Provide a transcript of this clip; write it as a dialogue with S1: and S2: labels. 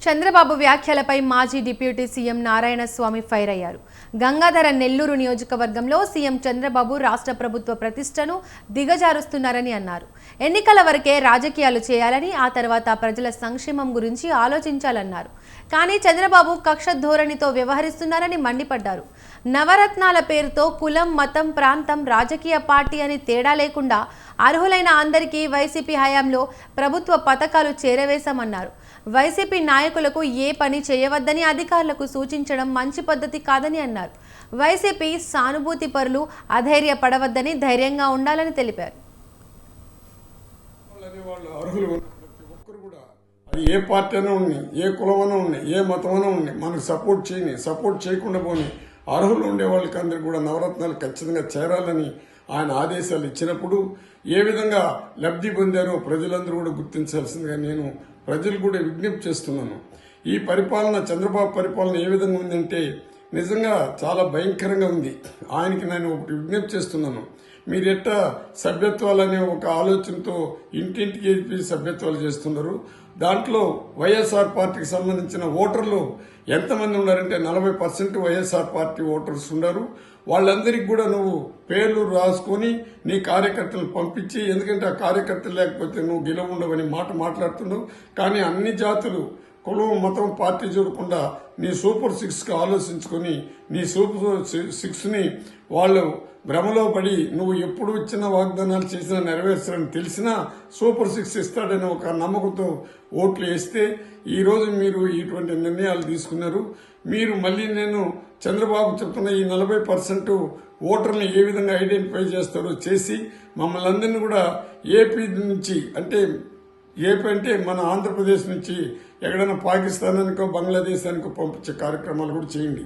S1: చంద్రబాబు వ్యాఖ్యలపై మాజీ deputy CM Narayanaswamy fire అయ్యారు. గంగాధర నెల్లూరు నియోజకవర్గంలో సీఎం చంద్రబాబు రాష్ట్ర ప్రభుత్వ ప్రతిష్టను దిగజారుస్తున్నారని అన్నారు. ఎన్నికల వరకే రాజకీయాలు చేయాలని, ఆ తర్వాత ప్రజల సంక్షేమం గురించి ఆలోచించాలన్నారు. కానీ చంద్రబాబు కక్ష ధోరణితో వ్యవహరిస్తున్నారని మండిపడ్డారు. నవరత్నాల పేరుతో కులం, మతం, ప్రాంతం, రాజకీయ పార్టీ అని తేడా లేకుండా అర్హులైన అందరికీ వైసీపీ హయాంలో ప్రభుత్వ పథకాలు చేరవేశామన్నారు. వైసీపీ నాయకులకు ఏ పని చేయవద్దని అధికారులకు సూచించడం మంచి పద్ధతి కాదని అన్నారు. వైసీపీ సానుభూతి పరులు అధైర్యపడవద్దని, ధైర్యంగా ఉండాలని తెలిపారు.
S2: ఏ పార్టీ అయినా ఉన్నాయి, ఏ కులమైనా ఉన్నాయి, ఏ మతమైనా ఉన్నాయి, మనకు సపోర్ట్ చేయకుండా పోని అర్హులు ఉండే వాళ్ళకి అందరికీ కూడా నవరత్నాలు ఖచ్చితంగా చేరాలని ఆయన ఆదేశాలు ఇచ్చినప్పుడు ఏ విధంగా లబ్ధి పొందారో ప్రజలందరూ కూడా గుర్తించాల్సిందిగా నేను ప్రజలు కూడా విజ్ఞప్తి చేస్తున్నాను. ఈ పరిపాలన, చంద్రబాబు పరిపాలన ఏ విధంగా ఉందంటే నిజంగా చాలా భయంకరంగా ఉంది. ఆయనకి నేను ఒకటి విజ్ఞప్తి చేస్తున్నాను. మీరెట్టా సభ్యత్వాలనే ఒక ఆలోచనతో ఇంటింటికి వెళ్ళి సభ్యత్వాలు చేస్తున్నారు. దాంట్లో వైఎస్ఆర్ పార్టీకి సంబంధించిన ఓటర్లు ఎంతమంది ఉన్నారంటే 40% వైఎస్ఆర్ పార్టీ ఓటర్స్ ఉన్నారు. వాళ్ళందరికీ కూడా నువ్వు పేర్లు రాసుకొని నీ కార్యకర్తలు పంపించి, ఎందుకంటే ఆ కార్యకర్తలు లేకపోతే నువ్వు గెలవుండవని మాట మాట్లాడుతున్నావు. కానీ అన్ని జాతులు, కులం, మతం, పార్టీ చూడకుండా నీ సూపర్ 6కి ఆలోచించుకొని నీ సూపర్ 6ని వాళ్ళు భ్రమలో పడి నువ్వు ఎప్పుడు ఇచ్చిన వాగ్దానాలు చేసినా నెరవేర్చాలని తెలిసినా సూపర్ 6 ఇస్తాడని ఒక నమ్మకంతో ఓట్లు వేస్తే ఈరోజు మీరు ఇటువంటి నిర్ణయాలు తీసుకున్నారు. మీరు మళ్ళీ నేను చంద్రబాబు చెప్తున్న ఈ 40% ఓటర్ని ఏ విధంగా ఐడెంటిఫై చేస్తారో చేసి మమ్మల్ని అందరినీ కూడా ఏపీ నుంచి, అంటే ఏపీ అంటే మన ఆంధ్రప్రదేశ్ నుంచి ఎక్కడైనా పాకిస్తానానికో బంగ్లాదేశానికో పంపించే కార్యక్రమాలు కూడా చేయండి.